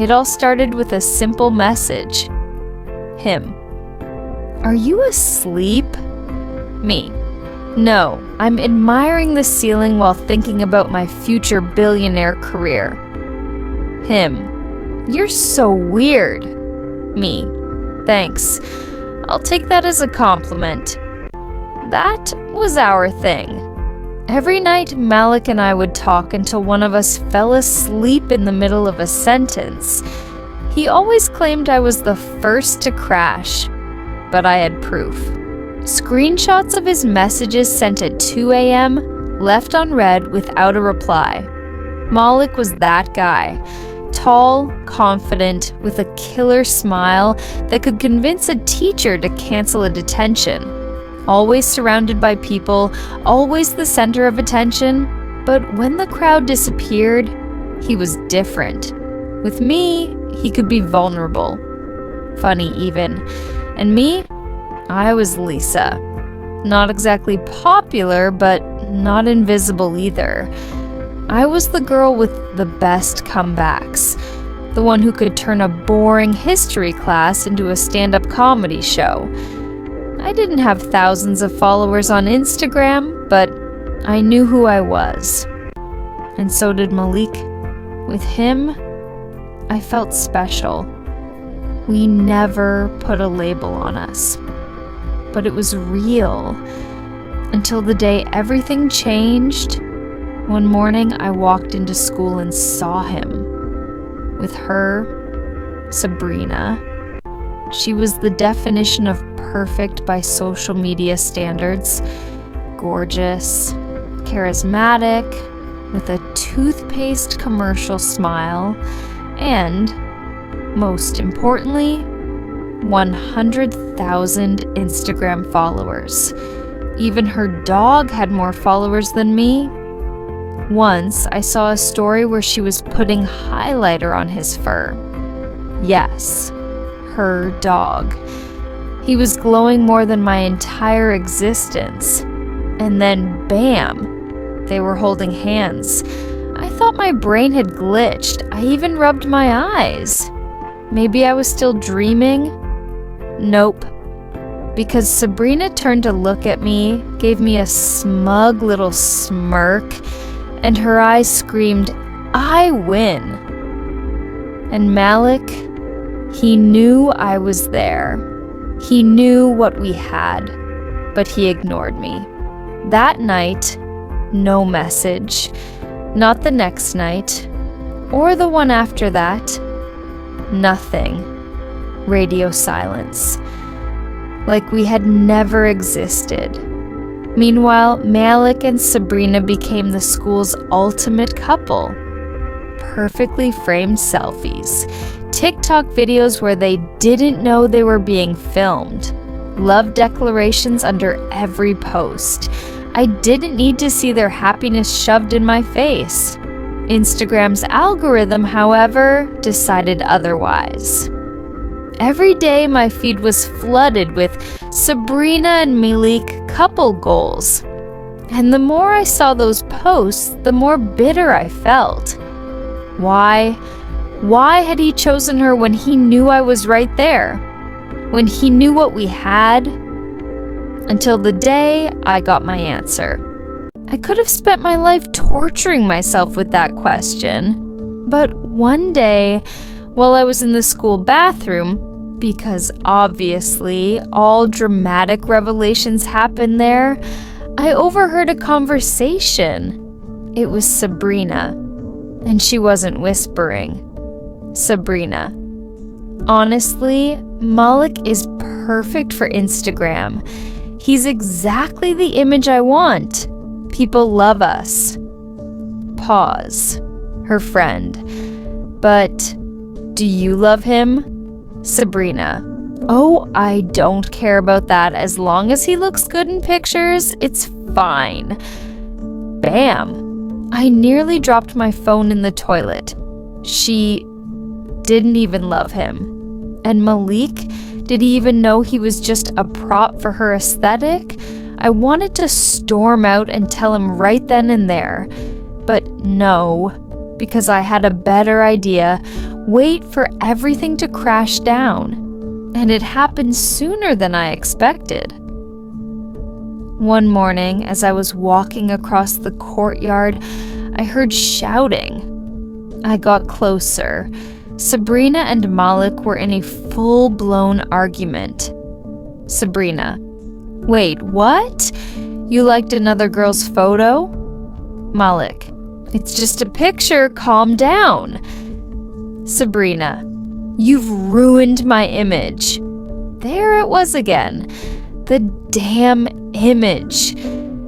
It all started with a simple message. Him. Are you asleep? Me. No, I'm admiring the ceiling while thinking about my future billionaire career. Him. You're so weird. Me. Thanks. I'll take that as a compliment. That was our thing. Every night, Malik and I would talk until one of us fell asleep in the middle of a sentence. He always claimed I was the first to crash, but I had proof. Screenshots of his messages sent at 2 a.m., left unread without a reply. Malik was that guy. Tall, confident, with a killer smile that could convince a teacher to cancel a detention. Always surrounded by people, always the center of attention, but when the crowd disappeared, he was different. With me, he could be vulnerable. Funny even. And me? I was Lisa. Not exactly popular, but not invisible either. I was the girl with the best comebacks. The one who could turn a boring history class into a stand-up comedy show. I didn't have thousands of followers on Instagram, but I knew who I was. And so did Malik. With him, I felt special. We never put a label on us. But it was real. Until the day everything changed. One morning, I walked into school and saw him. With her, Sabrina. She was the definition of perfect by social media standards. Gorgeous, charismatic, with a toothpaste commercial smile, and, most importantly, 100,000 Instagram followers. Even her dog had more followers than me. Once, I saw a story where she was putting highlighter on his fur. Yes, her dog. He was glowing more than my entire existence. And then, bam, they were holding hands. I thought my brain had glitched. I even rubbed my eyes. Maybe I was still dreaming? Nope. Because Sabrina turned to look at me, gave me a smug little smirk, and her eyes screamed, I win. And Malik, he knew I was there. He knew what we had, but he ignored me. That night, no message. Not the next night, or the one after that. Nothing. Radio silence. Like we had never existed. Meanwhile, Malik and Sabrina became the school's ultimate couple. Perfectly framed selfies. TikTok videos where they didn't know they were being filmed. Love declarations under every post. I didn't need to see their happiness shoved in my face. Instagram's algorithm, however, decided otherwise. Every day my feed was flooded with Sabrina and Malik couple goals. And the more I saw those posts, the more bitter I felt. Why? Why had he chosen her when he knew I was right there? When he knew what we had? Until the day I got my answer. I could have spent my life torturing myself with that question. But one day, while I was in the school bathroom, because obviously all dramatic revelations happen there, I overheard a conversation. It was Sabrina, and she wasn't whispering. Sabrina. Honestly, Malik is perfect for Instagram. He's exactly the image I want. People love us. Pause. Her friend. But do you love him? Sabrina. Oh, I don't care about that. As long as he looks good in pictures, it's fine. Bam. I nearly dropped my phone in the toilet. She didn't even love him. And Malik, did he even know he was just a prop for her aesthetic? I wanted to storm out and tell him right then and there. But no, because I had a better idea. wait for everything to crash down. And it happened sooner than I expected. One morning, as I was walking across the courtyard, I heard shouting. I got closer. Sabrina and Malik were in a full-blown argument. Sabrina: "Wait, what? You liked another girl's photo?" Malik: "It's just a picture, calm down." Sabrina: "You've ruined my image." There it was again. The damn image.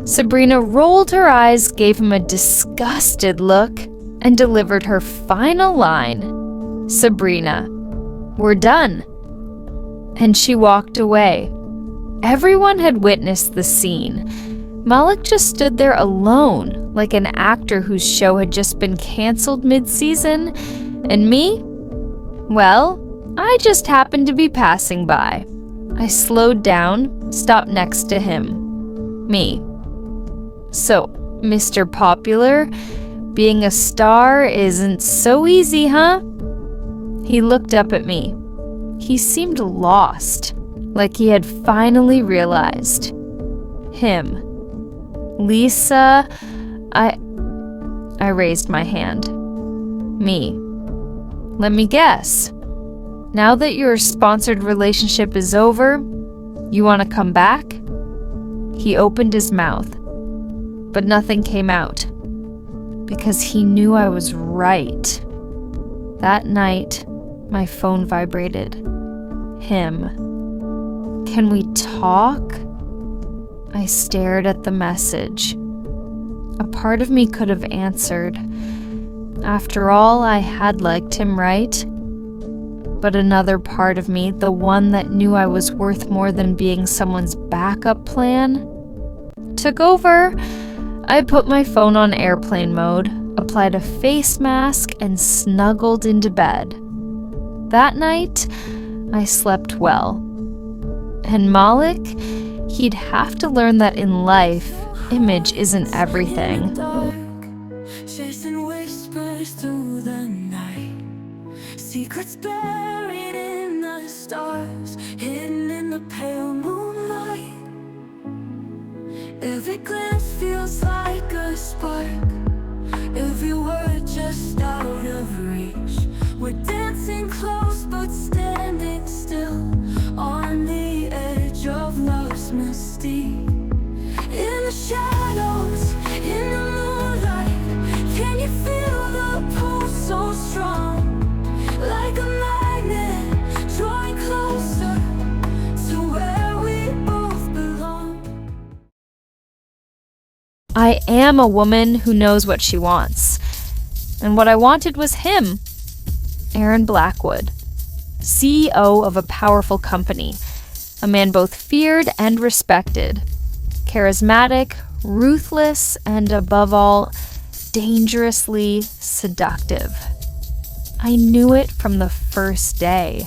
Sabrina rolled her eyes, gave him a disgusted look, and delivered her final line. Sabrina: "We're done." And she walked away. Everyone had witnessed the scene. Malik just stood there alone, like an actor whose show had just been canceled mid-season. And me? Well, I just happened to be passing by. I slowed down, stopped next to him. Me: "So, Mr. Popular, being a star isn't so easy, huh?" He looked up at me. He seemed lost, like he had finally realized. Him: "Lisa, I raised my hand. Me: "Let me guess. Now that your sponsored relationship is over, you want to come back?" He opened his mouth, but nothing came out, because he knew I was right. That night, my phone vibrated. Him: "Can we talk?" I stared at the message. A part of me could have answered. After all, I had liked him, right? But another part of me, the one that knew I was worth more than being someone's backup plan, took over. I put my phone on airplane mode, applied a face mask, and snuggled into bed. That night, I slept well. And Malik, he'd have to learn that in life, image isn't everything. Chasing whispers through the night, secrets buried in the stars, hidden in the pale moonlight. Every glance feels like a spark, every word just out of reach. We're dancing close but standing still, on the edge of love's mystique. In the shadows, in the moonlight, can you feel the pulse so strong? Like a magnet, drawing closer to where we both belong. I am a woman who knows what she wants. And what I wanted was him. Aaron Blackwood, CEO of a powerful company, a man both feared and respected, charismatic, ruthless, and above all, dangerously seductive. I knew it from the first day.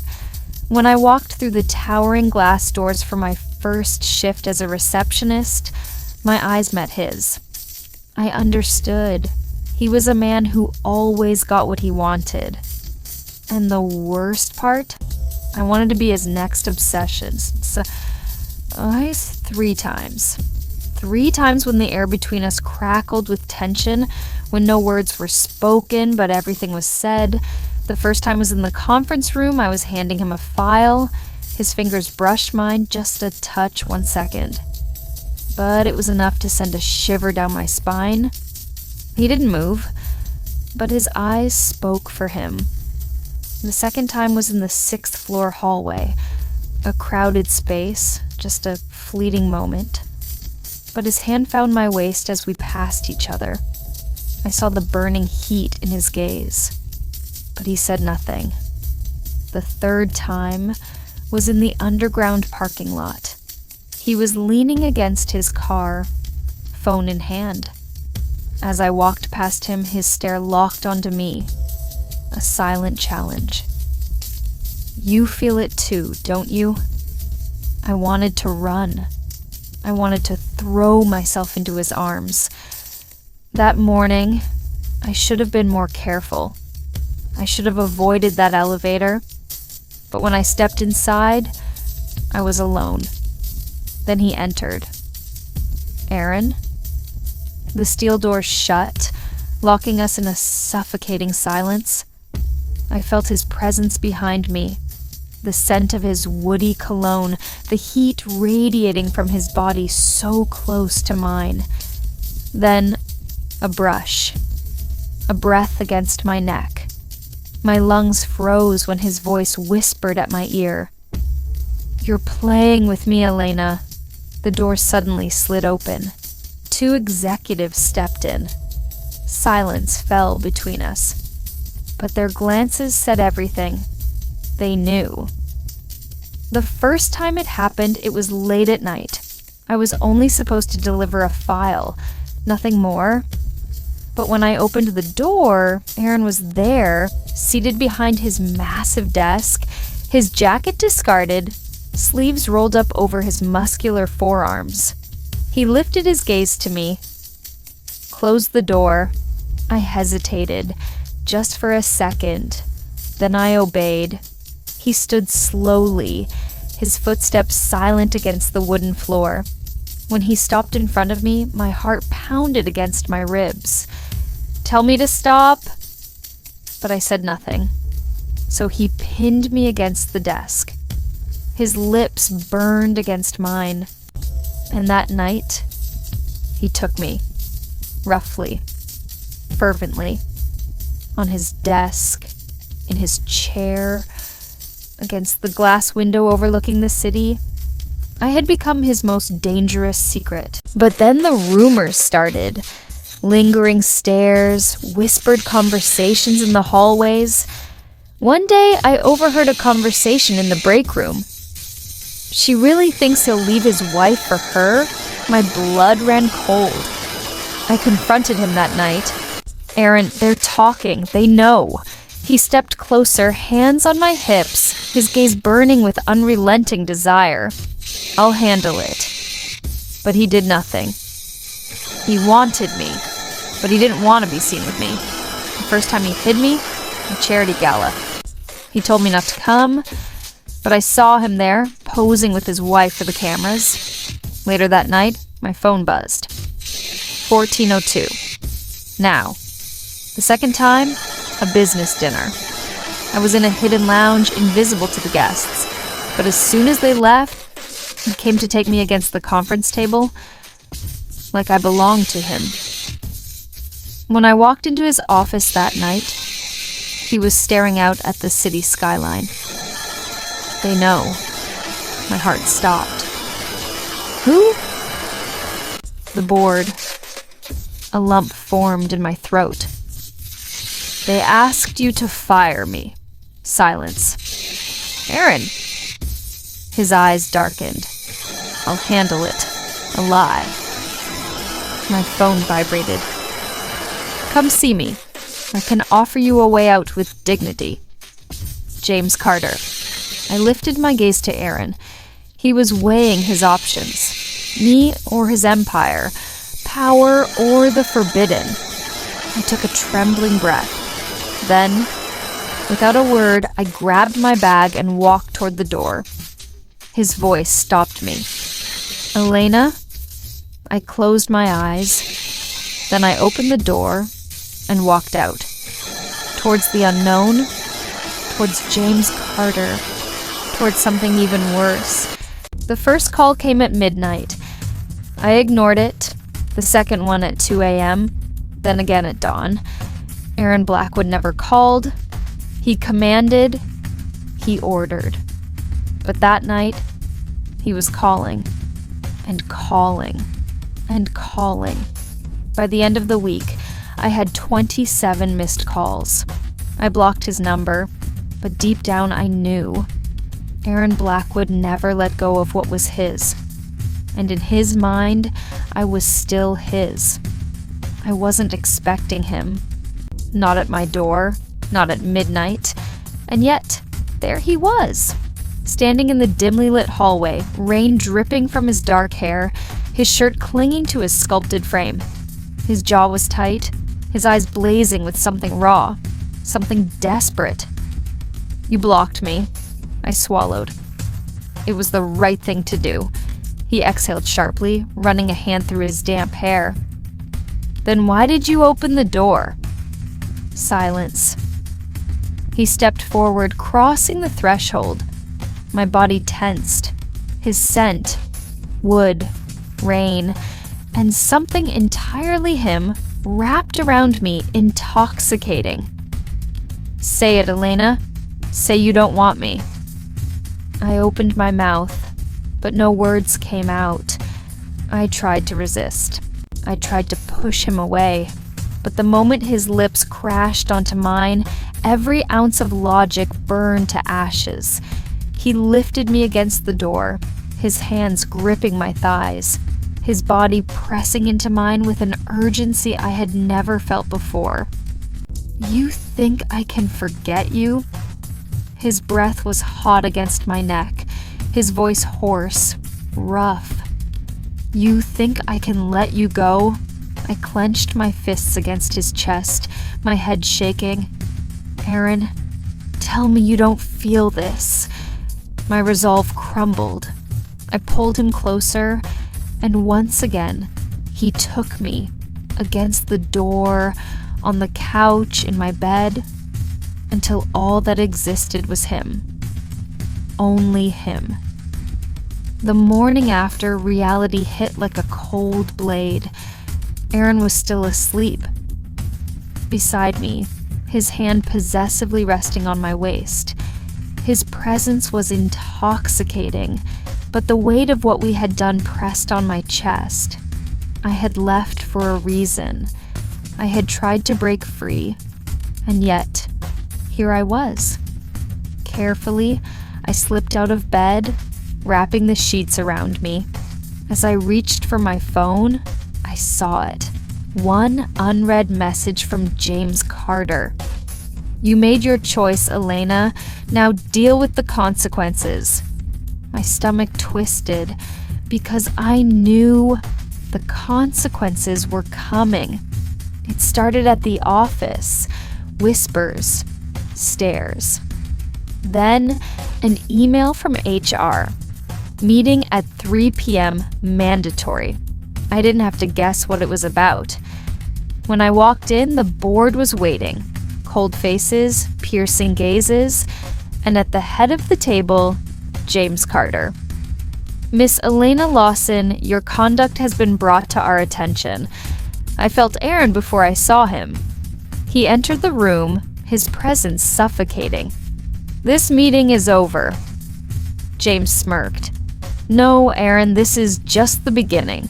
When I walked through the towering glass doors for my first shift as a receptionist, my eyes met his. I understood. He was a man who always got what he wanted. And the worst part? I wanted to be his next obsession. So, 3 times. 3 times when the air between us crackled with tension, when no words were spoken, but everything was said. The first time was in the conference room. I was handing him a file. His fingers brushed mine just a touch 1 second. But it was enough to send a shiver down my spine. He didn't move, but his eyes spoke for him. The second time was in the 6th floor hallway, a crowded space, just a fleeting moment. But his hand found my waist as we passed each other. I saw the burning heat in his gaze, but he said nothing. The third time was in the underground parking lot. He was leaning against his car, phone in hand. As I walked past him, his stare locked onto me. A silent challenge. You feel it too, don't you? I wanted to run. I wanted to throw myself into his arms. That morning, I should have been more careful. I should have avoided that elevator. But when I stepped inside, I was alone. Then he entered. Aaron? The steel door shut, locking us in a suffocating silence. I felt his presence behind me, the scent of his woody cologne, the heat radiating from his body so close to mine. Then, a brush, a breath against my neck. My lungs froze when his voice whispered at my ear. "You're playing with me, Elena." The door suddenly slid open. 2 executives stepped in. Silence fell between us. But their glances said everything. They knew. The first time it happened, it was late at night. I was only supposed to deliver a file, nothing more. But when I opened the door, Aaron was there, seated behind his massive desk, his jacket discarded, sleeves rolled up over his muscular forearms. He lifted his gaze to me, closed the door. I hesitated, just for a second. Then I obeyed. He stood slowly, his footsteps silent against the wooden floor. When he stopped in front of me, my heart pounded against my ribs. "Tell me to stop." But I said nothing. So he pinned me against the desk. His lips burned against mine. And that night, he took me, roughly, fervently, on his desk, in his chair, against the glass window overlooking the city. I had become his most dangerous secret. But then the rumors started. Lingering stares, whispered conversations in the hallways. One day, I overheard a conversation in the break room. "She really thinks he'll leave his wife for her?" My blood ran cold. I confronted him that night. "Aaron, they're talking. They know." He stepped closer, hands on my hips, his gaze burning with unrelenting desire. "I'll handle it." But he did nothing. He wanted me, but he didn't want to be seen with me. The first time he hid me, a charity gala. He told me not to come, but I saw him there, posing with his wife for the cameras. Later that night, my phone buzzed. 14:02. Now. The second time, a business dinner. I was in a hidden lounge, invisible to the guests. But as soon as they left, he came to take me against the conference table, like I belonged to him. When I walked into his office that night, he was staring out at the city skyline. They know. My heart stopped. "Who?" The board. A lump formed in my throat. "They asked you to fire me." Silence. "Aaron." His eyes darkened. "I'll handle it. A lie." My phone vibrated. "Come see me. I can offer you a way out with dignity. James Carter." I lifted my gaze to Aaron. He was weighing his options. Me or his empire. Power or the forbidden. I took a trembling breath. Then, without a word, I grabbed my bag and walked toward the door. His voice stopped me. "Elena?" I closed my eyes. Then I opened the door and walked out. Towards the unknown. Towards James Carter. Towards something even worse. The first call came at midnight. I ignored it. The second one at 2 a.m., then again at dawn. Aaron Blackwood never called. He commanded. He ordered. But that night, he was calling. And calling. And calling. By the end of the week, I had 27 missed calls. I blocked his number, but deep down I knew. Aaron Blackwood never let go of what was his. And in his mind, I was still his. I wasn't expecting him. Not at my door, not at midnight. And yet, there he was, standing in the dimly lit hallway, rain dripping from his dark hair, his shirt clinging to his sculpted frame. His jaw was tight, his eyes blazing with something raw. something desperate. You blocked me. I swallowed. It was the right thing to do. He exhaled sharply, running a hand through his damp hair. Then why did you open the door? Silence. He stepped forward, crossing the threshold. My body tensed. His scent, wood, rain, and something entirely him wrapped around me, intoxicating. Say it, Elena. Say you don't want me. I opened my mouth, but no words came out. I tried to resist. I tried to push him away, but the moment his lips crashed onto mine, every ounce of logic burned to ashes. He lifted me against the door, his hands gripping my thighs, his body pressing into mine with an urgency I had never felt before. You think I can forget you? His breath was hot against my neck, his voice hoarse, rough. You think I can let you go? I clenched my fists against his chest, my head shaking. Aaron, tell me you don't feel this. My resolve crumbled. I pulled him closer, and once again, he took me against the door, on the couch, in my bed, until all that existed was him. Only him. The morning after, reality hit like a cold blade. Aaron was still asleep. Beside me, his hand possessively resting on my waist. His presence was intoxicating, but the weight of what we had done pressed on my chest. I had left for a reason. I had tried to break free, and yet, here I was. Carefully, I slipped out of bed, wrapping the sheets around me. As I reached for my phone, I saw it. One unread message from James Carter. You made your choice, Elena. Now deal with the consequences. My stomach twisted because I knew the consequences were coming. It started at the office. Whispers, stares. Then an email from HR. Meeting at 3 p.m. mandatory. I didn't have to guess what it was about. When I walked in, the board was waiting. Cold faces, piercing gazes, and at the head of the table, James Carter. Miss Elena Lawson, your conduct has been brought to our attention. I felt Aaron before I saw him. He entered the room, his presence suffocating. This meeting is over. James smirked. No, Aaron, this is just the beginning.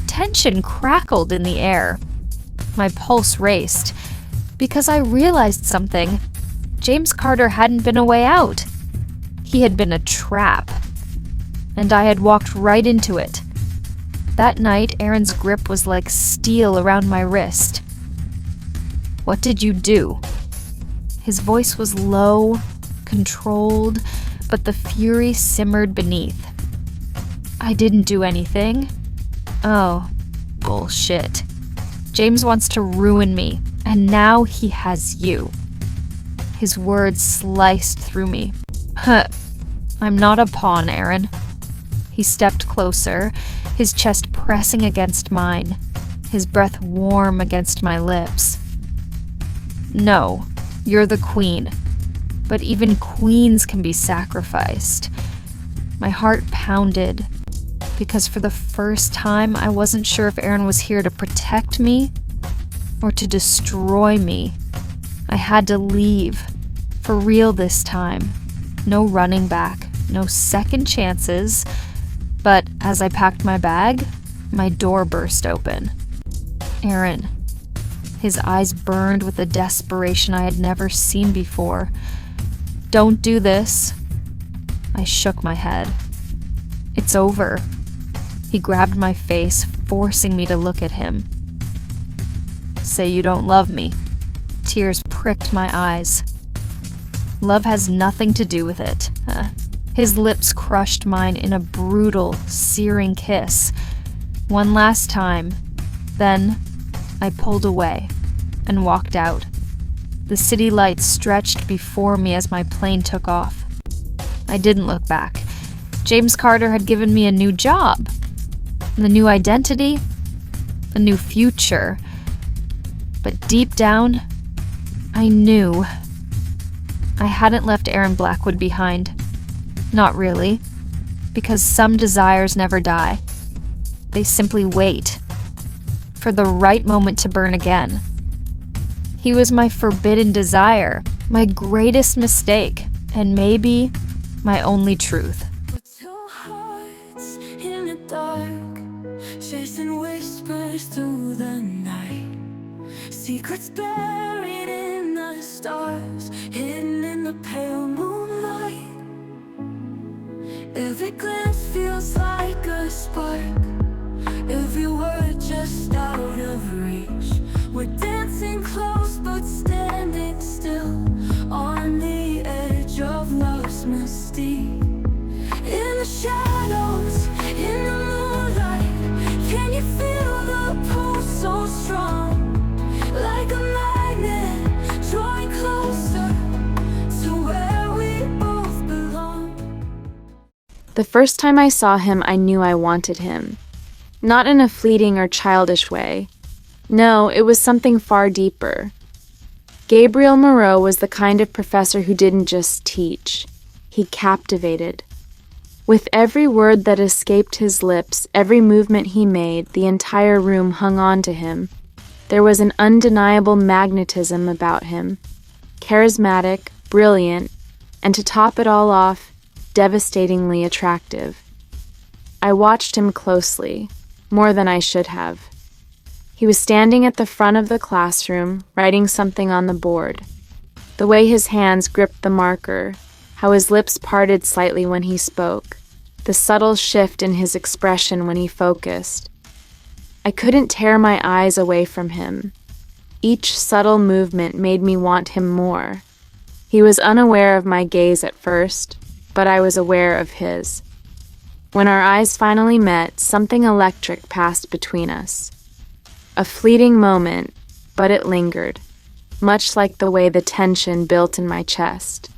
Tension crackled in the air. My pulse raced, because I realized something. James Carter hadn't been a way out. He had been a trap. And I had walked right into it. That night, Aaron's grip was like steel around my wrist. What did you do? His voice was low, controlled, but the fury simmered beneath. I didn't do anything. Oh, bullshit. James wants to ruin me, and now he has you. His words sliced through me. Huh. I'm not a pawn, Aaron. He stepped closer, his chest pressing against mine, his breath warm against my lips. No, you're the queen. But even queens can be sacrificed. My heart pounded, because for the first time I wasn't sure if Aaron was here to protect me or to destroy me. I had to leave, for real this time. No running back, no second chances. But as I packed my bag, my door burst open. Aaron. His eyes burned with a desperation I had never seen before. Don't do this. I shook my head. It's over. He grabbed my face, forcing me to look at him. Say you don't love me. Tears pricked my eyes. Love has nothing to do with it. His lips crushed mine in a brutal, searing kiss. One last time. Then I pulled away and walked out. The city lights stretched before me as my plane took off. I didn't look back. James Carter had given me a new job, a new identity, a new future. But deep down, I knew I hadn't left Aaron Blackwood behind. Not really, because some desires never die. They simply wait for the right moment to burn again. He was my forbidden desire, my greatest mistake, and maybe my only truth. Two hearts in the dark, chasing whispers through the night. Secrets buried in the stars, hidden in the pale moonlight. Every glance feels like a spark, every word just out of reach. We're dancing close but standing still, on the edge of love's mystique. In the shadows, in the moonlight, can you feel the pulse so strong? Like a magnet, drawing closer to where we both belong. The first time I saw him, I knew I wanted him. Not in a fleeting or childish way. No, it was something far deeper. Gabriel Moreau was the kind of professor who didn't just teach. He captivated. With every word that escaped his lips, every movement he made, the entire room hung on to him. There was an undeniable magnetism about him. Charismatic, brilliant, and to top it all off, devastatingly attractive. I watched him closely, more than I should have. He was standing at the front of the classroom, writing something on the board. The way his hands gripped the marker, how his lips parted slightly when he spoke, the subtle shift in his expression when he focused. I couldn't tear my eyes away from him. Each subtle movement made me want him more. He was unaware of my gaze at first, but I was aware of his. When our eyes finally met, something electric passed between us. A fleeting moment, but it lingered, much like the way the tension built in my chest.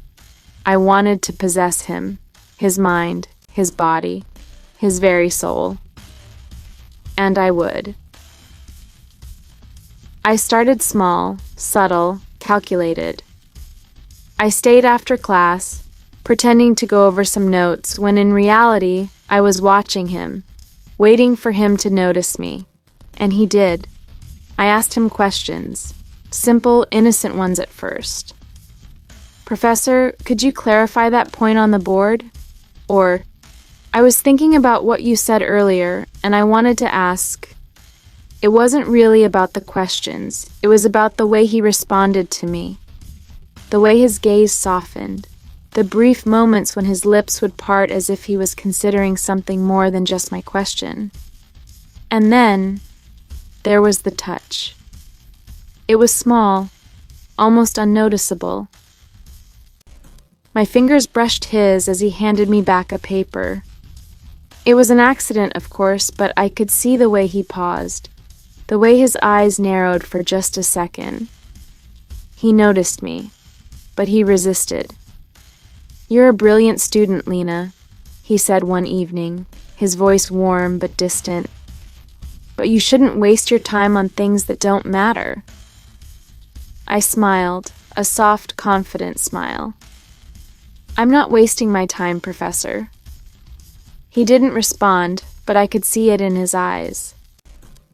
I wanted to possess him, his mind, his body, his very soul. And I would. I started small, subtle, calculated. I stayed after class, pretending to go over some notes, when in reality, I was watching him, waiting for him to notice me. And he did. I asked him questions, simple, innocent ones at first. "Professor, could you clarify that point on the board?" Or, "I was thinking about what you said earlier, and I wanted to ask." It wasn't really about the questions. It was about the way he responded to me, the way his gaze softened, the brief moments when his lips would part as if he was considering something more than just my question. And then, there was the touch. It was small, almost unnoticeable. My fingers brushed his as he handed me back a paper. It was an accident, of course, but I could see the way he paused, the way his eyes narrowed for just a second. He noticed me, but he resisted. "You're a brilliant student, Lena," he said one evening, his voice warm but distant. "But you shouldn't waste your time on things that don't matter." I smiled, a soft, confident smile. "I'm not wasting my time, Professor." He didn't respond, but I could see it in his eyes.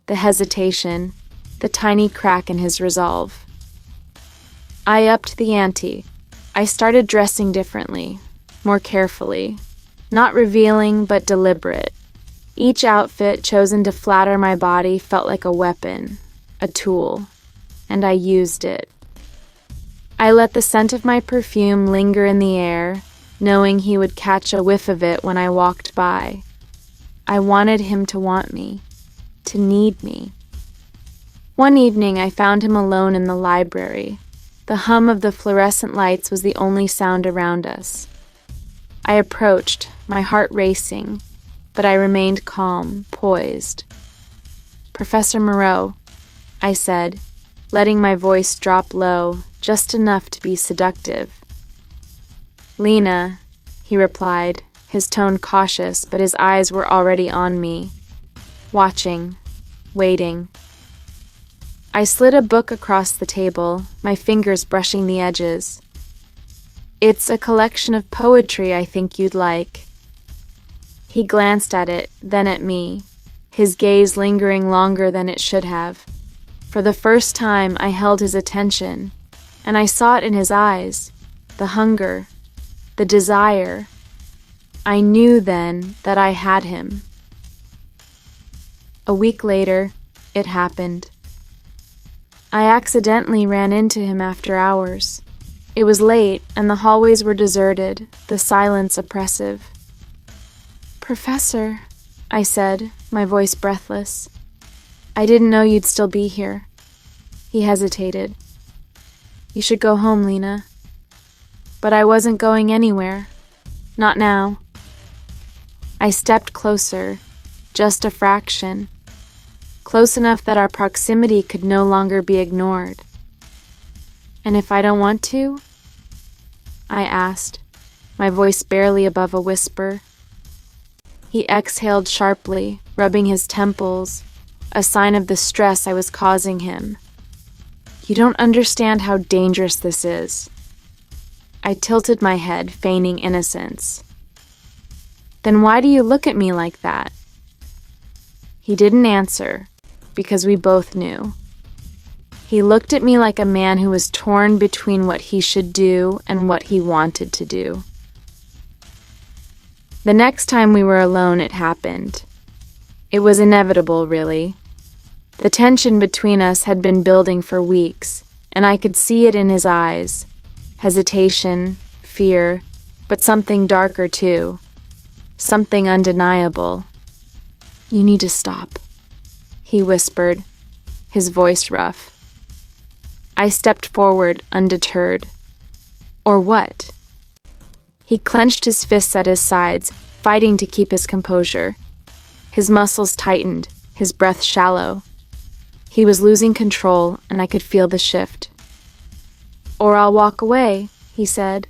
The hesitation, the tiny crack in his resolve. I upped the ante. I started dressing differently, more carefully, not revealing but deliberate. Each outfit chosen to flatter my body felt like a weapon, a tool, and I used it. I let the scent of my perfume linger in the air, knowing he would catch a whiff of it when I walked by. I wanted him to want me, to need me. One evening I found him alone in the library. The hum of the fluorescent lights was the only sound around us. I approached, my heart racing, but I remained calm, poised. "Professor Moreau," I said, letting my voice drop low, just enough to be seductive. "Lena," he replied, his tone cautious, but his eyes were already on me, watching, waiting. I slid a book across the table, my fingers brushing the edges. "It's a collection of poetry I think you'd like." He glanced at it, then at me, his gaze lingering longer than it should have. For the first time, I held his attention, and I saw it in his eyes, the hunger, the desire. I knew then that I had him. A week later, it happened. I accidentally ran into him after hours. It was late, and the hallways were deserted, the silence oppressive. "Professor," I said, my voice breathless. "I didn't know you'd still be here." He hesitated. "You should go home, Lena." But I wasn't going anywhere. Not now. I stepped closer, just a fraction. Close enough that our proximity could no longer be ignored. "And if I don't want to?" I asked, my voice barely above a whisper. He exhaled sharply, rubbing his temples, a sign of the stress I was causing him. "You don't understand how dangerous this is." I tilted my head, feigning innocence. "Then why do you look at me like that?" He didn't answer, because we both knew. He looked at me like a man who was torn between what he should do and what he wanted to do. The next time we were alone, it happened. It was inevitable, really. The tension between us had been building for weeks, and I could see it in his eyes. Hesitation, fear, but something darker too. Something undeniable. "You need to stop," he whispered, his voice rough. I stepped forward, undeterred. Or what? He clenched his fists at his sides, fighting to keep his composure. His muscles tightened, his breath shallow. He was losing control, and I could feel the shift. "Or I'll walk away," he said,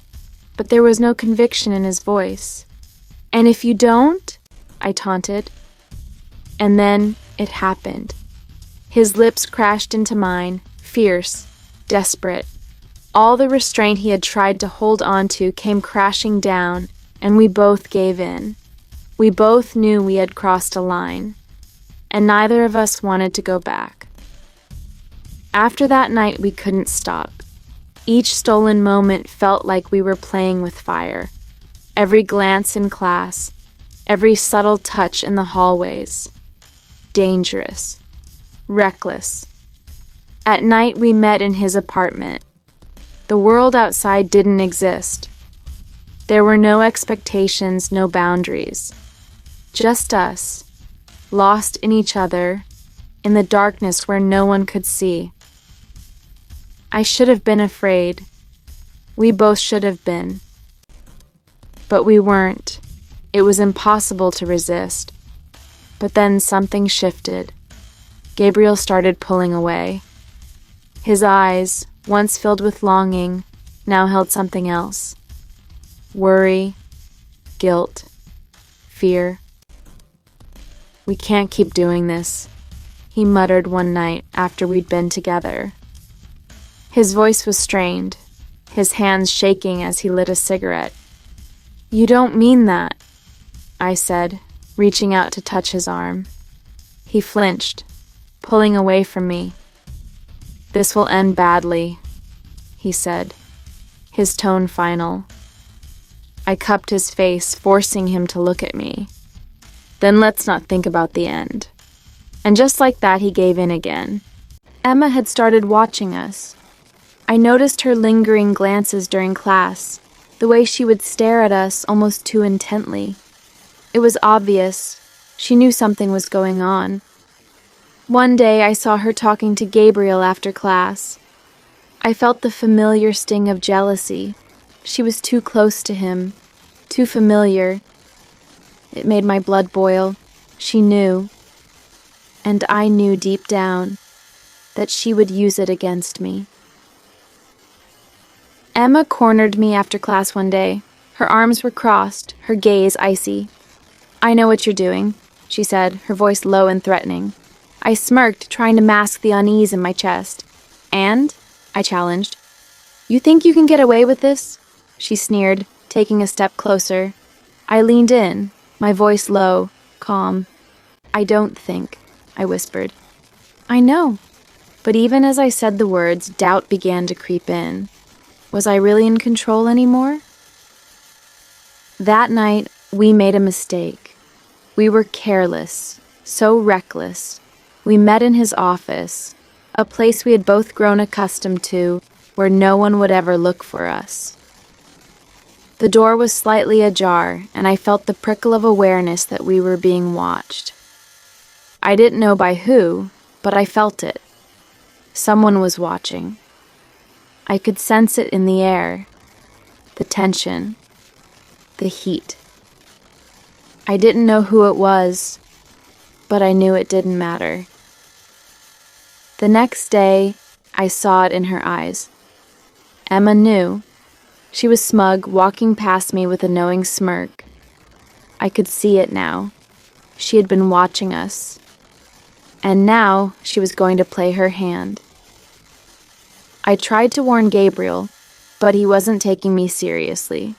but there was no conviction in his voice. "And if you don't?" I taunted. And then it happened. His lips crashed into mine, fierce, desperate. All the restraint he had tried to hold on to came crashing down, and we both gave in. We both knew we had crossed a line, and neither of us wanted to go back. After that night, we couldn't stop. Each stolen moment felt like we were playing with fire. Every glance in class, every subtle touch in the hallways. Dangerous. Reckless. At night, we met in his apartment. The world outside didn't exist. There were no expectations, no boundaries. Just us, lost in each other, in the darkness where no one could see. I should have been afraid. We both should have been. But we weren't. It was impossible to resist. But then something shifted. Gabriel started pulling away. His eyes, once filled with longing, now held something else. Worry, guilt, fear. "We can't keep doing this," he muttered one night after we'd been together. His voice was strained, his hands shaking as he lit a cigarette. "You don't mean that," I said, reaching out to touch his arm. He flinched, pulling away from me. "This will end badly," he said, his tone final. I cupped his face, forcing him to look at me. "Then let's not think about the end." And just like that, he gave in again. Emma had started watching us. I noticed her lingering glances during class, the way she would stare at us almost too intently. It was obvious. She knew something was going on. One day I saw her talking to Gabriel after class. I felt the familiar sting of jealousy. She was too close to him, too familiar. It made my blood boil. She knew. And I knew deep down that she would use it against me. Emma cornered me after class one day. Her arms were crossed, her gaze icy. "I know what you're doing," she said, her voice low and threatening. I smirked, trying to mask the unease in my chest. "And?" I challenged. "You think you can get away with this?" She sneered, taking a step closer. I leaned in, my voice low, calm. "I don't think," I whispered. "I know." But even as I said the words, doubt began to creep in. Was I really in control anymore? That night, we made a mistake. We were careless, so reckless. We met in his office, a place we had both grown accustomed to, where no one would ever look for us. The door was slightly ajar, and I felt the prickle of awareness that we were being watched. I didn't know by who, but I felt it. Someone was watching. I could sense it in the air, the tension, the heat. I didn't know who it was, but I knew it didn't matter. The next day, I saw it in her eyes. Emma knew. She was smug, walking past me with a knowing smirk. I could see it now. She had been watching us. And now she was going to play her hand. I tried to warn Gabriel, but he wasn't taking me seriously.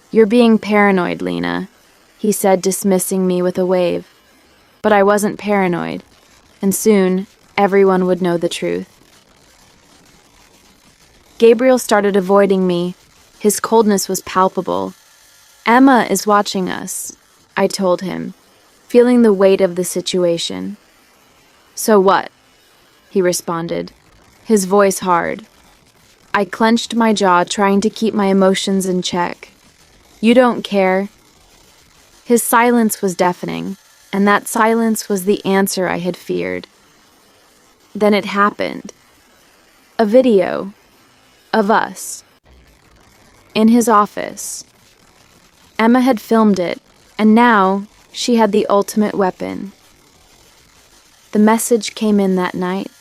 "You're being paranoid, Lena," he said, dismissing me with a wave. But I wasn't paranoid, and soon everyone would know the truth. Gabriel started avoiding me. His coldness was palpable. "Emma is watching us," I told him, feeling the weight of the situation. "So what?" he responded, his voice hard. I clenched my jaw, trying to keep my emotions in check. "You don't care." His silence was deafening, and that silence was the answer I had feared. Then it happened. A video of us in his office. Emma had filmed it, and now she had the ultimate weapon. The message came in that night.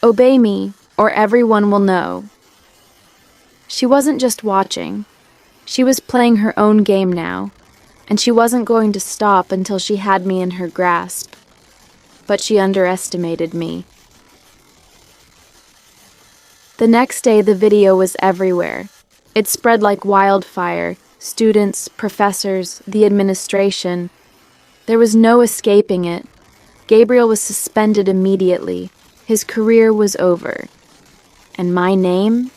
"Obey me, or everyone will know." She wasn't just watching. She was playing her own game now, and she wasn't going to stop until she had me in her grasp. But she underestimated me. The next day, the video was everywhere. It spread like wildfire. Students, professors, the administration. There was no escaping it. Gabriel was suspended immediately. His career was over. And my name?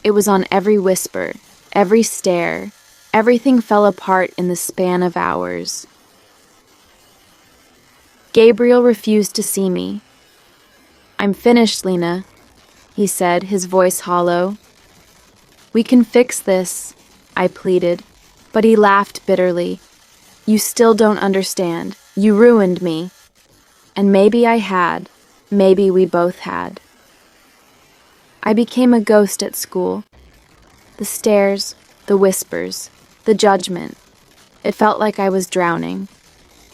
It was on every whisper, every stare. Everything fell apart in the span of hours. Gabriel refused to see me. "I'm finished, Lena," he said, his voice hollow. "We can fix this," I pleaded, but he laughed bitterly. "You still don't understand. You ruined me." And maybe I had. Maybe we both had. I became a ghost at school. The stares, the whispers, the judgment. It felt like I was drowning.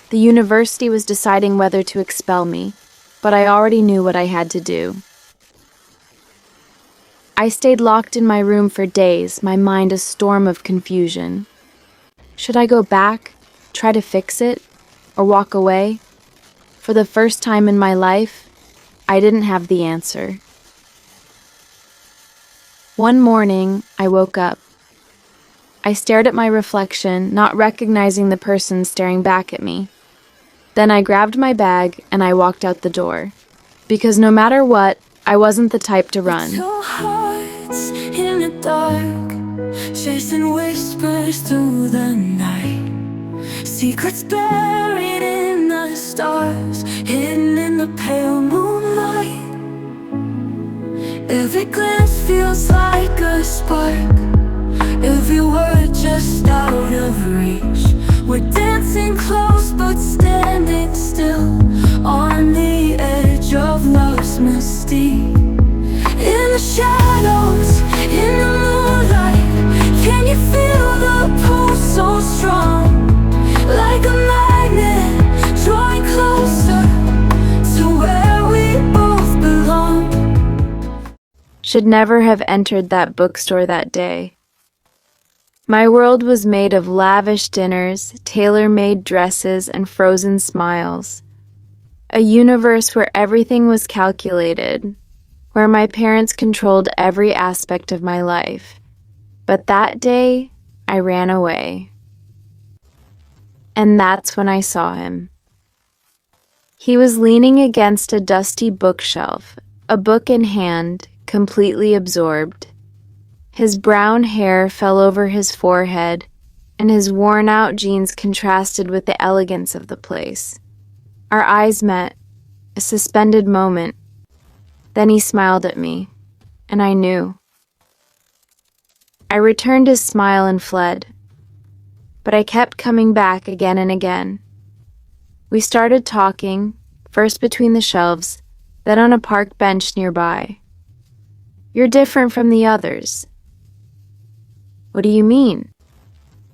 The university was deciding whether to expel me, but I already knew what I had to do. I stayed locked in my room for days, my mind a storm of confusion. Should I go back, try to fix it, or walk away? For the first time in my life, I didn't have the answer. One morning, I woke up. I stared at my reflection, not recognizing the person staring back at me. Then I grabbed my bag and I walked out the door. Because no matter what, I wasn't the type to run. Two hearts in the dark, chasing whispers through the night. Secrets buried in the stars, hidden in the pale moonlight. Every glance feels like a spark, every word just out of reach. We're dancing close but standing still, on the edge of love's mystique. In the shadows, in the moonlight, can you feel the pulse so strong? Like a magnet, drawing closer to where we both belong. should never have entered that bookstore that day. My world was made of lavish dinners, tailor-made dresses, and frozen smiles. A universe where everything was calculated, where my parents controlled every aspect of my life. But that day, I ran away. And that's when I saw him. He was leaning against a dusty bookshelf, a book in hand, completely absorbed. His brown hair fell over his forehead, and his worn-out jeans contrasted with the elegance of the place. Our eyes met, a suspended moment. Then he smiled at me, and I knew. I returned his smile and fled, but I kept coming back again and again. We started talking, first between the shelves, then on a park bench nearby. "You're different from the others." "What do you mean?"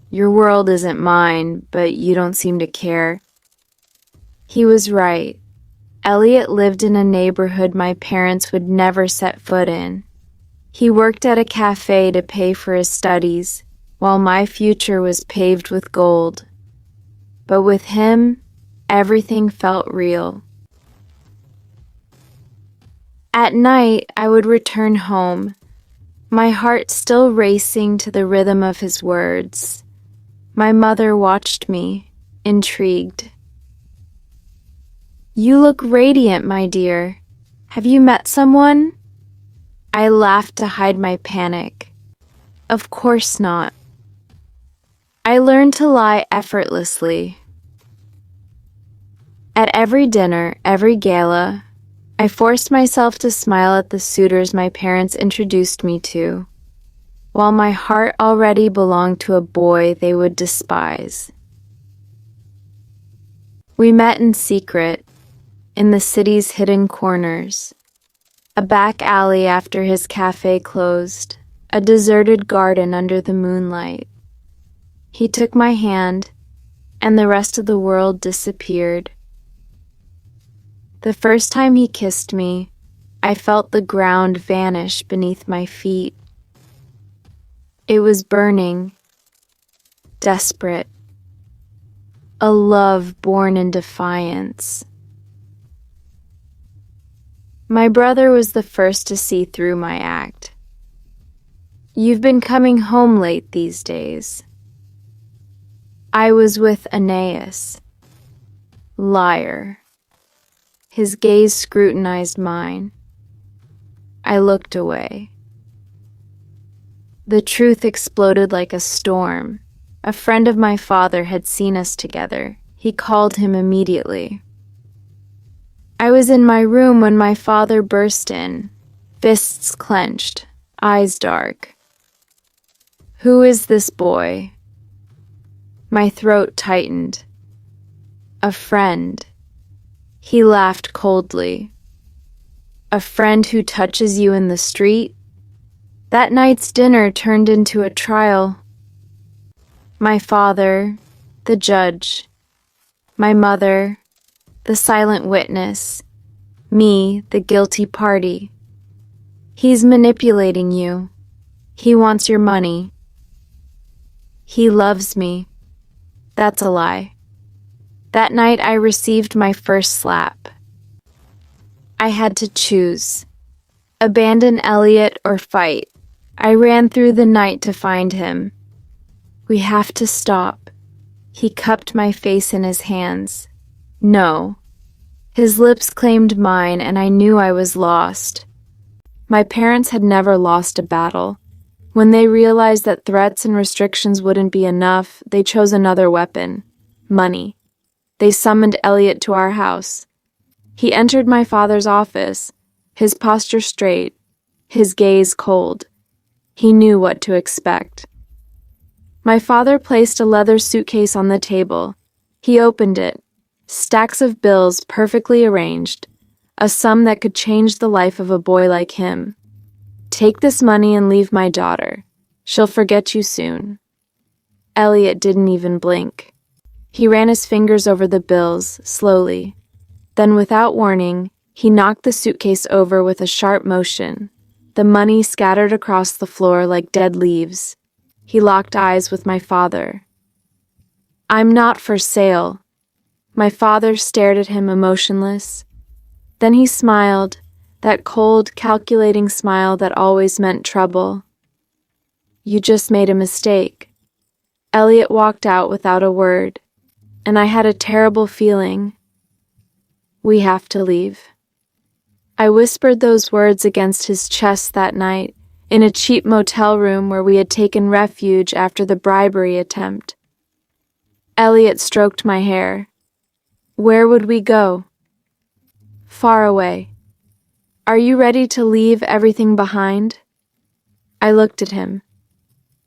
"Your world isn't mine, but you don't seem to care." He was right. Elliot lived in a neighborhood my parents would never set foot in. He worked at a cafe to pay for his studies, while my future was paved with gold. But with him, everything felt real. At night, I would return home, my heart still racing to the rhythm of his words. My mother watched me, intrigued. "You look radiant, my dear. Have you met someone?" I laughed to hide my panic. Of course not. I learned to lie effortlessly. At every dinner, every gala, I forced myself to smile at the suitors my parents introduced me to, while my heart already belonged to a boy they would despise. We met in secret, in the city's hidden corners, a back alley after his cafe closed, a deserted garden under the moonlight. He took my hand, and the rest of the world disappeared. The first time he kissed me, I felt the ground vanish beneath my feet. It was burning, desperate, a love born in defiance. My brother was the first to see through my act. "You've been coming home late these days." I was with Aeneas. Liar. His gaze scrutinized mine. I looked away. The truth exploded like a storm. A friend of my father had seen us together. He called him immediately. I was in my room when my father burst in, fists clenched, eyes dark. "Who is this boy?" My throat tightened. "A friend." He laughed coldly. "A friend who touches you in the street?" That night's dinner turned into a trial. My father, the judge. My mother, the silent witness. Me, the guilty party. "He's manipulating you. He wants your money. He loves me." That's a lie. That night I received my first slap. I had to choose. Abandon Elliot or fight. I ran through the night to find him. "We have to stop." He cupped my face in his hands. "No." His lips claimed mine, and I knew I was lost. My parents had never lost a battle. When they realized that threats and restrictions wouldn't be enough, they chose another weapon: money. They summoned Elliot to our house. He entered my father's office, his posture straight, his gaze cold. He knew what to expect. My father placed a leather suitcase on the table. He opened it. Stacks of bills perfectly arranged, a sum that could change the life of a boy like him. "Take this money and leave my daughter. She'll forget you soon." Elliot didn't even blink. He ran his fingers over the bills, slowly. Then, without warning, he knocked the suitcase over with a sharp motion. the money scattered across the floor like dead leaves. He locked eyes with my father. "I'm not for sale." My father stared at him emotionless. Then he smiled, that cold, calculating smile that always meant trouble. "You just made a mistake." Elliot walked out without a word, and I had a terrible feeling. "We have to leave." I whispered those words against his chest that night, in a cheap motel room where we had taken refuge after the bribery attempt. Elliot stroked my hair. "Where would we go?" "Far away." "Are you ready to leave everything behind?" I looked at him.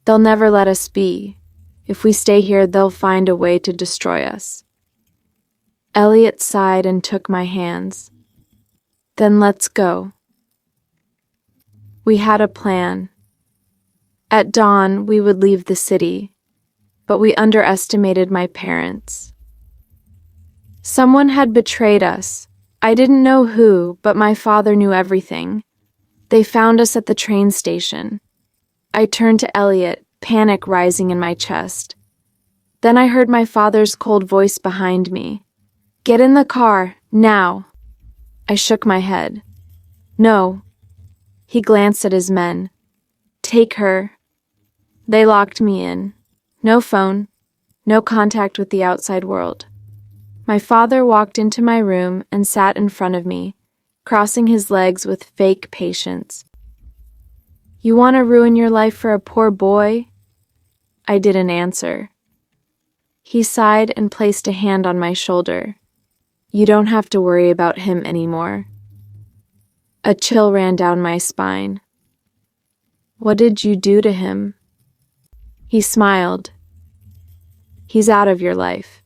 "They'll never let us be. If we stay here, they'll find a way to destroy us." Elliot sighed and took my hands. "Then let's go." We had a plan. At dawn, we would leave the city, but we underestimated my parents. Someone had betrayed us. I didn't know who, but my father knew everything. They found us at the train station. I turned to Elliot, panic rising in my chest. Then I heard my father's cold voice behind me. "Get in the car, now." I shook my head. "No." He glanced at his men. "Take her." They locked me in. No phone, no contact with the outside world. My father walked into my room and sat in front of me, crossing his legs with fake patience. "You want to ruin your life for a poor boy?" I didn't answer. He sighed and placed a hand on my shoulder. "You don't have to worry about him anymore." A chill ran down my spine. "What did you do to him?" He smiled. "He's out of your life."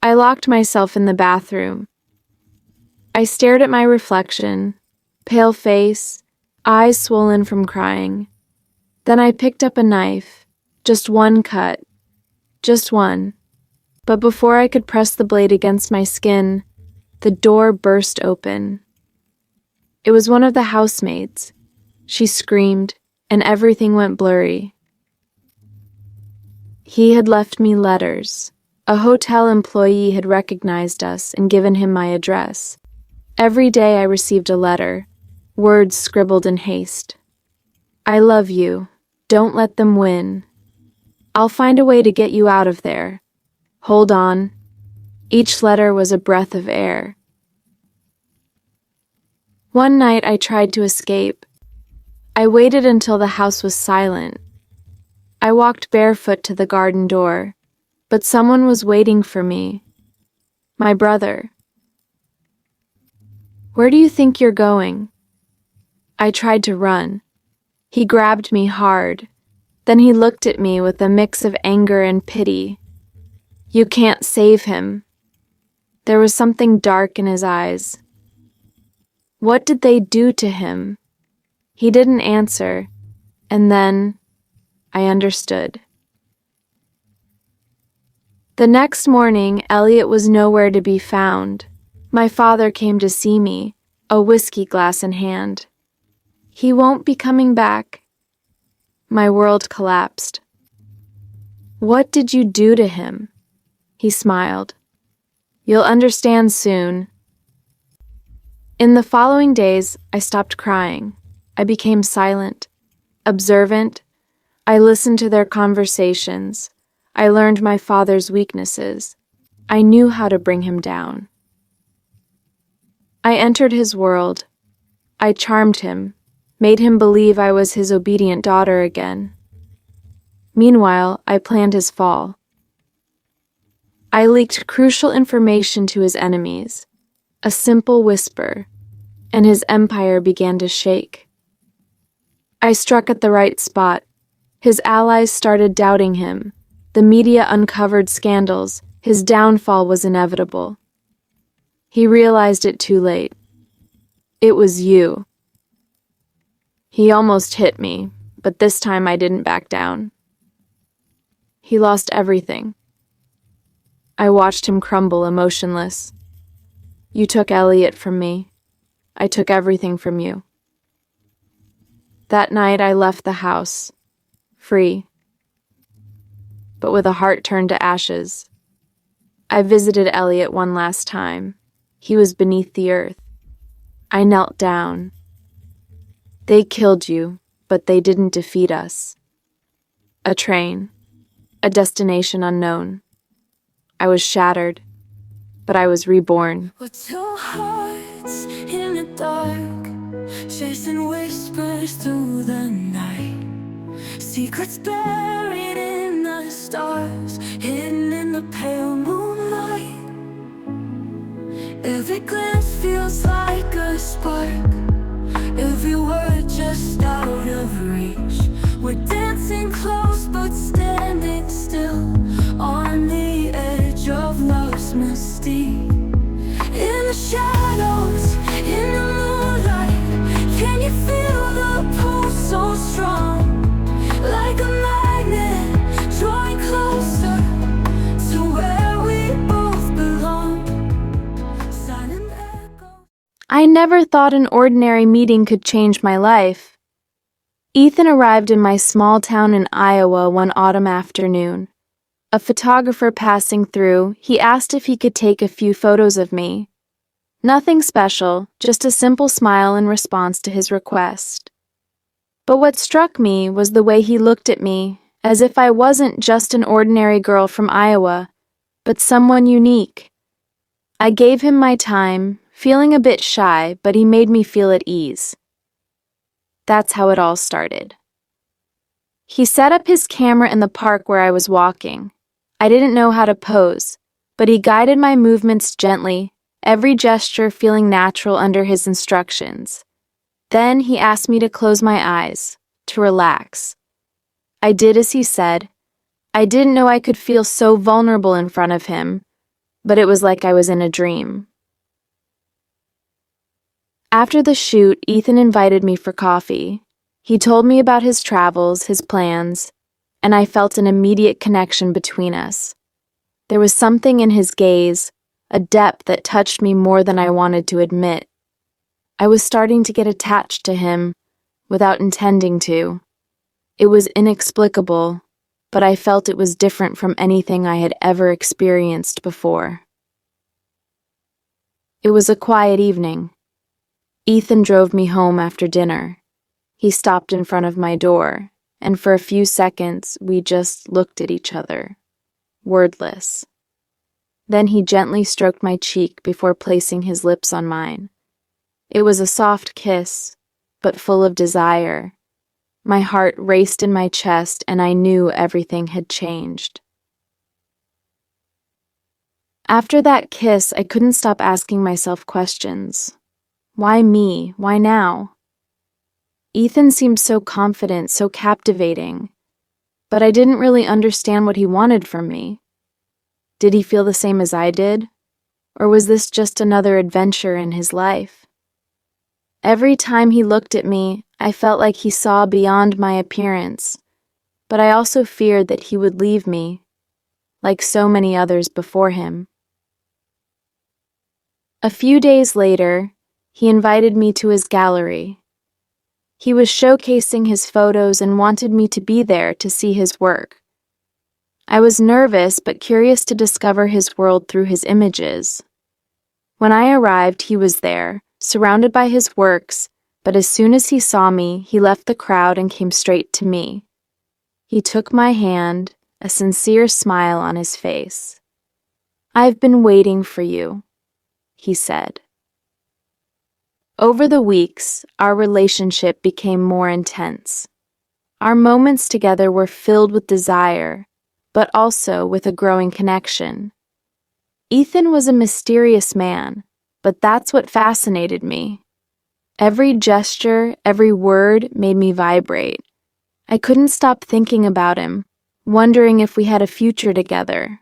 I locked myself in the bathroom. I stared at my reflection, pale face, eyes swollen from crying. Then I picked up a knife, just one cut, just one. But before I could press the blade against my skin, the door burst open. It was one of the housemaids. She screamed, and everything went blurry. He had left me letters. A hotel employee had recognized us and given him my address. Every day I received a letter, words scribbled in haste. "I love you. Don't let them win. I'll find a way to get you out of there. Hold on." Each letter was a breath of air. One night I tried to escape. I waited until the house was silent. I walked barefoot to the garden door, but someone was waiting for me. My brother. "Where do you think you're going?" I tried to run. He grabbed me hard. Then he looked at me with a mix of anger and pity. "You can't save him." There was something dark in his eyes. "What did they do to him?" He didn't answer, and then I understood. The next morning, Elliot was nowhere to be found. My father came to see me, a whiskey glass in hand. "He won't be coming back." My world collapsed. "What did you do to him?" He smiled. "You'll understand soon." In the following days, I stopped crying. I became silent, observant. I listened to their conversations. I learned my father's weaknesses. I knew how to bring him down. I entered his world. I charmed him, made him believe I was his obedient daughter again. Meanwhile, I planned his fall. I leaked crucial information to his enemies, a simple whisper, and his empire began to shake. I struck at the right spot. His allies started doubting him. The media uncovered scandals. His downfall was inevitable. He realized it too late. It was you. He almost hit me, but this time I didn't back down. He lost everything. I watched him crumble emotionless. You took Elliot from me. I took everything from you. That night I left the house, free, but with a heart turned to ashes. I visited Elliot one last time. He was beneath the earth. I knelt down. They killed you, but they didn't defeat us. A train, a destination unknown. I was shattered, but I was reborn. We're two hearts in the dark, chasing whispers through the night. Secrets buried in the stars, hidden in the pale moonlight. Every glance feels like a spark, every word just out of reach. We're dancing close but standing still, on the edge of love's mystique. In the shadows, in the moonlight, can you feel the pulse so strong? Like a magnet, drawing closer to where we both belong. Silent echoes. I never thought an ordinary meeting could change my life. Ethan arrived in my small town in Iowa one autumn afternoon. A photographer passing through, he asked if he could take a few photos of me. Nothing special, just a simple smile in response to his request. But what struck me was the way he looked at me, as if I wasn't just an ordinary girl from Iowa, but someone unique. I gave him my time, feeling a bit shy, but he made me feel at ease. That's how it all started. He set up his camera in the park where I was walking. I didn't know how to pose, but he guided my movements gently, every gesture feeling natural under his instructions. Then he asked me to close my eyes, to relax. I did as he said. I didn't know I could feel so vulnerable in front of him, but it was like I was in a dream. After the shoot, Ethan invited me for coffee. He told me about his travels, his plans, and I felt an immediate connection between us. There was something in his gaze, a depth that touched me more than I wanted to admit. I was starting to get attached to him, without intending to. It was inexplicable, but I felt it was different from anything I had ever experienced before. It was a quiet evening. Ethan drove me home after dinner. He stopped in front of my door, and for a few seconds we just looked at each other, wordless. Then he gently stroked my cheek before placing his lips on mine. It was a soft kiss, but full of desire. My heart raced in my chest, and I knew everything had changed. After that kiss, I couldn't stop asking myself questions. Why me? Why now? Ethan seemed so confident, so captivating, but I didn't really understand what he wanted from me. Did he feel the same as I did? Or was this just another adventure in his life? Every time he looked at me, I felt like he saw beyond my appearance, but I also feared that he would leave me, like so many others before him. A few days later, he invited me to his gallery. He was showcasing his photos and wanted me to be there to see his work. I was nervous but curious to discover his world through his images. When I arrived, he was there, surrounded by his works, but as soon as he saw me, he left the crowd and came straight to me. He took my hand, a sincere smile on his face. "I've been waiting for you," he said. Over the weeks, our relationship became more intense. Our moments together were filled with desire, but also with a growing connection. Ethan was a mysterious man, but that's what fascinated me. Every gesture, every word made me vibrate. I couldn't stop thinking about him, wondering if we had a future together.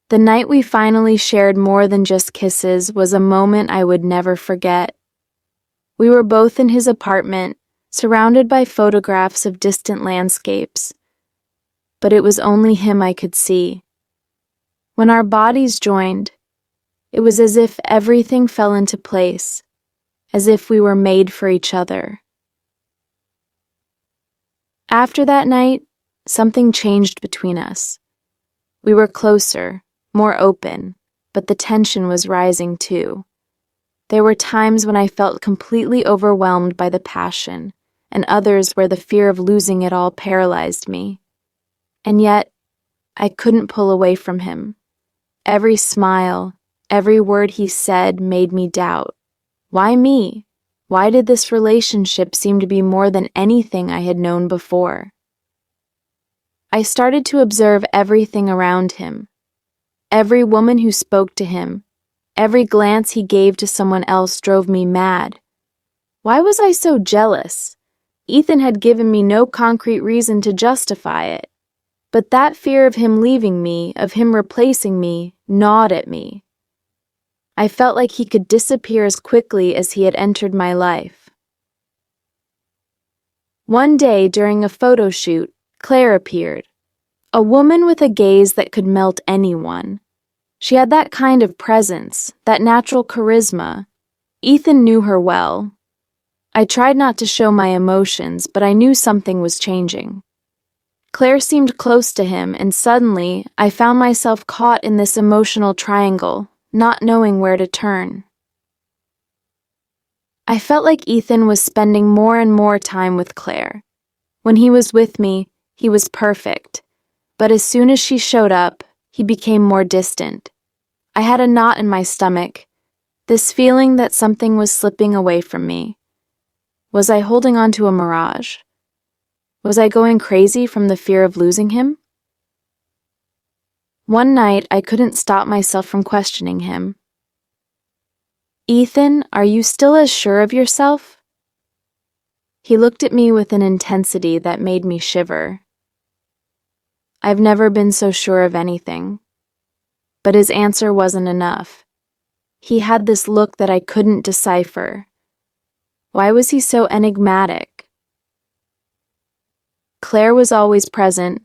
The night we finally shared more than just kisses was a moment I would never forget. We were both in his apartment, surrounded by photographs of distant landscapes, but it was only him I could see. When our bodies joined, it was as if everything fell into place, as if we were made for each other. After that night, something changed between us. We were closer, more open, but the tension was rising too. There were times when I felt completely overwhelmed by the passion, and others where the fear of losing it all paralyzed me. And yet, I couldn't pull away from him. Every smile, every word he said made me doubt. Why me? Why did this relationship seem to be more than anything I had known before? I started to observe everything around him. Every woman who spoke to him, every glance he gave to someone else drove me mad. Why was I so jealous? Ethan had given me no concrete reason to justify it. But that fear of him leaving me, of him replacing me, gnawed at me. I felt like he could disappear as quickly as he had entered my life. One day during a photo shoot, Claire appeared. A woman with a gaze that could melt anyone. She had that kind of presence, that natural charisma. Ethan knew her well. I tried not to show my emotions, but I knew something was changing. Claire seemed close to him, and suddenly I found myself caught in this emotional triangle, not knowing where to turn. I felt like Ethan was spending more and more time with Claire. When he was with me, he was perfect, but as soon as she showed up, he became more distant. I had a knot in my stomach, this feeling that something was slipping away from me. Was I holding on to a mirage? Was I going crazy from the fear of losing him? One night, I couldn't stop myself from questioning him. Ethan, are you still as sure of yourself? He looked at me with an intensity that made me shiver. I've never been so sure of anything. But his answer wasn't enough. He had this look that I couldn't decipher. Why was he so enigmatic? Claire was always present,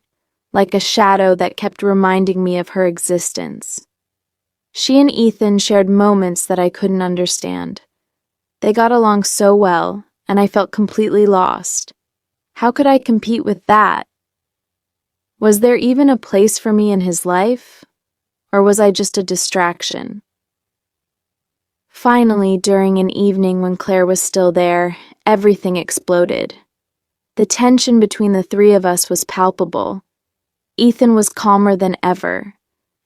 like a shadow that kept reminding me of her existence. She and Ethan shared moments that I couldn't understand. They got along so well, and I felt completely lost. How could I compete with that? Was there even a place for me in his life? Or was I just a distraction? Finally, during an evening when Claire was still there, everything exploded. The tension between the three of us was palpable. Ethan was calmer than ever.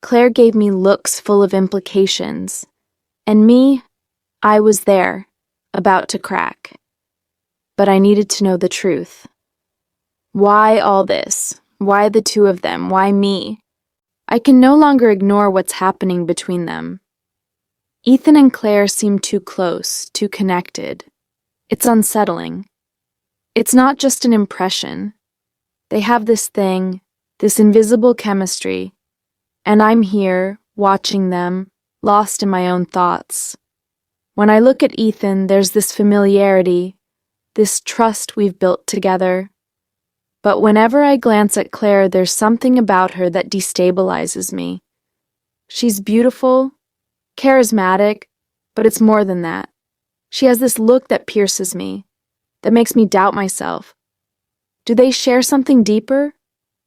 Claire gave me looks full of implications. And me, I was there, about to crack. But I needed to know the truth. Why all this? Why the two of them? Why me? I can no longer ignore what's happening between them. Ethan and Claire seem too close, too connected. It's unsettling. It's not just an impression. They have this thing, this invisible chemistry, and I'm here, watching them, lost in my own thoughts. When I look at Ethan, there's this familiarity, this trust we've built together. But whenever I glance at Claire, there's something about her that destabilizes me. She's beautiful, charismatic, but it's more than that. She has this look that pierces me, that makes me doubt myself. Do they share something deeper?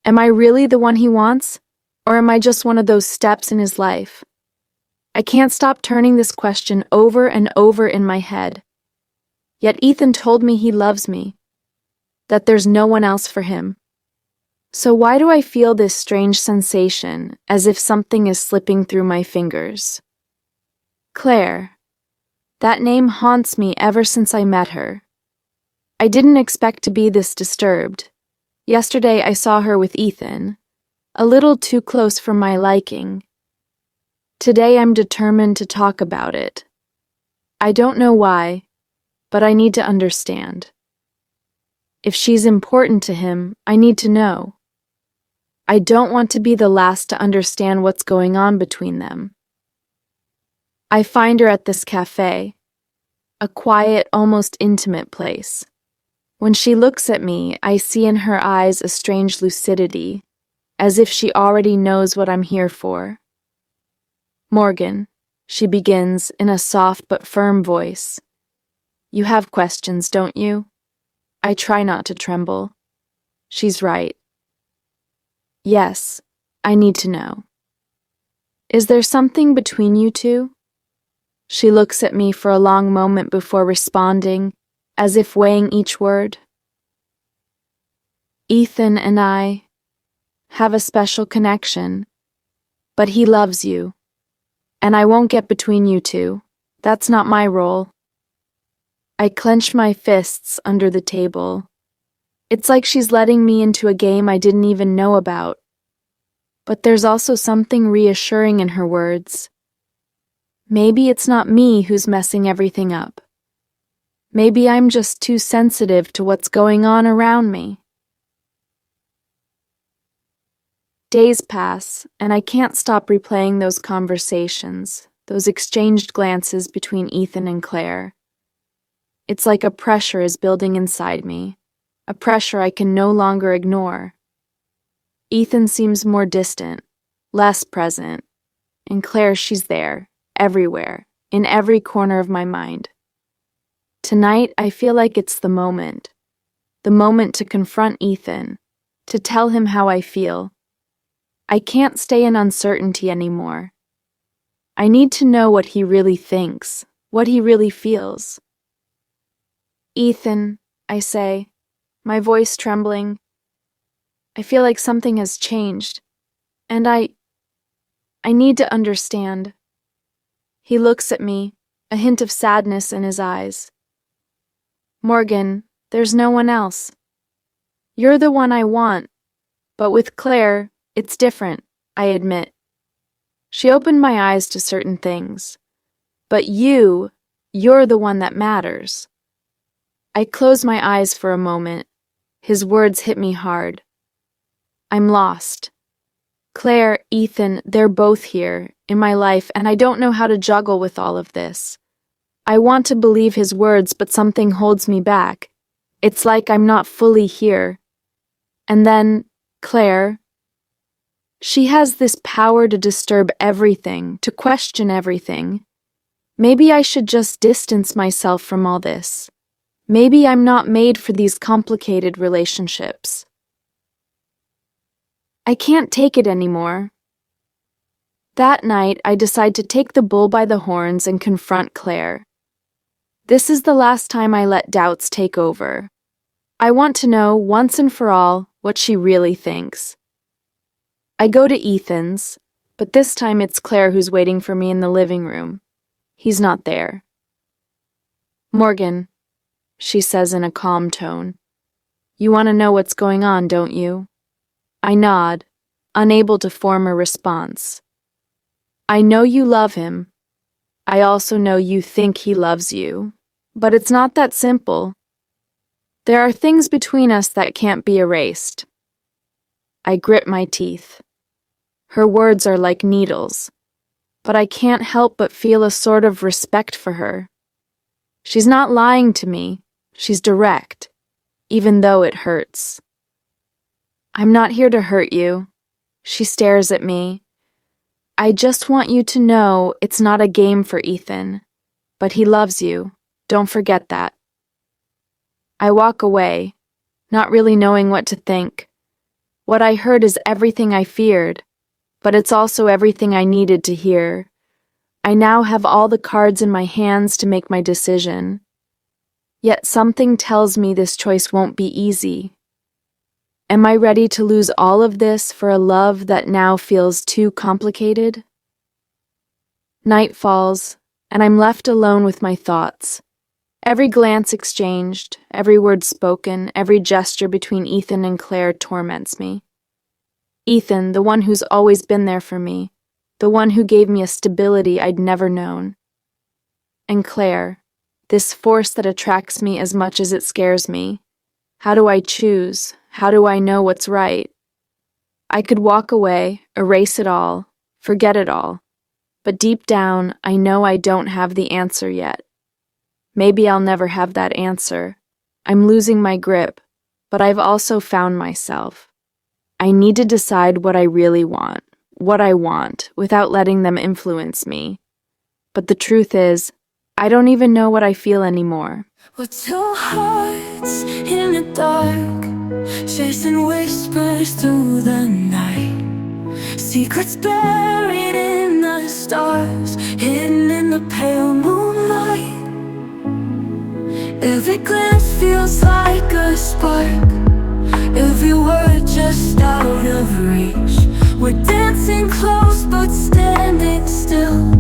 Am I really the one he wants? Or am I just one of those steps in his life? I can't stop turning this question over and over in my head. Yet Ethan told me he loves me, that there's no one else for him. So why do I feel this strange sensation, as if something is slipping through my fingers? Claire. That name haunts me ever since I met her. I didn't expect to be this disturbed. Yesterday I saw her with Ethan, a little too close for my liking. Today I'm determined to talk about it. I don't know why, but I need to understand. If she's important to him, I need to know. I don't want to be the last to understand what's going on between them. I find her at this cafe, a quiet, almost intimate place. When she looks at me, I see in her eyes a strange lucidity, as if she already knows what I'm here for. Morgan, she begins in a soft but firm voice. You have questions, don't you? I try not to tremble. She's right. Yes, I need to know. Is there something between you two? She looks at me for a long moment before responding, as if weighing each word. Ethan and I have a special connection, but he loves you, and I won't get between you two. That's not my role. I clench my fists under the table. It's like she's letting me into a game I didn't even know about. But there's also something reassuring in her words. Maybe it's not me who's messing everything up. Maybe I'm just too sensitive to what's going on around me. Days pass, and I can't stop replaying those conversations, those exchanged glances between Ethan and Claire. It's like a pressure is building inside me, a pressure I can no longer ignore. Ethan seems more distant, less present, and Claire, she's there, everywhere, in every corner of my mind. Tonight, I feel like it's the moment to confront Ethan, to tell him how I feel. I can't stay in uncertainty anymore. I need to know what he really thinks, what he really feels. Ethan, I say, my voice trembling. I feel like something has changed, and I need to understand. He looks at me, a hint of sadness in his eyes. Morgan, there's no one else. You're the one I want, but with Claire, it's different, I admit. She opened my eyes to certain things, but you're the one that matters. I close my eyes for a moment. His words hit me hard. I'm lost. Claire, Ethan, they're both here, in my life, and I don't know how to juggle with all of this. I want to believe his words, but something holds me back. It's like I'm not fully here. And then, Claire, she has this power to disturb everything, to question everything. Maybe I should just distance myself from all this. Maybe I'm not made for these complicated relationships. I can't take it anymore. That night, I decide to take the bull by the horns and confront Claire. This is the last time I let doubts take over. I want to know, once and for all, what she really thinks. I go to Ethan's, but this time it's Claire who's waiting for me in the living room. He's not there. Morgan, she says in a calm tone. You want to know what's going on, don't you? I nod, unable to form a response. I know you love him. I also know you think he loves you. But it's not that simple. There are things between us that can't be erased. I grit my teeth. Her words are like needles, but I can't help but feel a sort of respect for her. She's not lying to me. She's direct, even though it hurts. I'm not here to hurt you. She stares at me. I just want you to know it's not a game for Ethan, but he loves you. Don't forget that. I walk away, not really knowing what to think. What I heard is everything I feared, but it's also everything I needed to hear. I now have all the cards in my hands to make my decision. Yet something tells me this choice won't be easy. Am I ready to lose all of this for a love that now feels too complicated? Night falls, and I'm left alone with my thoughts. Every glance exchanged, every word spoken, every gesture between Ethan and Claire torments me. Ethan, the one who's always been there for me, the one who gave me a stability I'd never known. And Claire, this force that attracts me as much as it scares me. How do I choose? How do I know what's right? I could walk away, erase it all, forget it all. But deep down, I know I don't have the answer yet. Maybe I'll never have that answer. I'm losing my grip, but I've also found myself. I need to decide what I really want, what I want, without letting them influence me. But the truth is, I don't even know what I feel anymore. We're two hearts in the dark, chasing whispers through the night. Secrets buried in the stars, hidden in the pale moonlight. Every glance feels like a spark, every word just out of reach. We're dancing close but standing still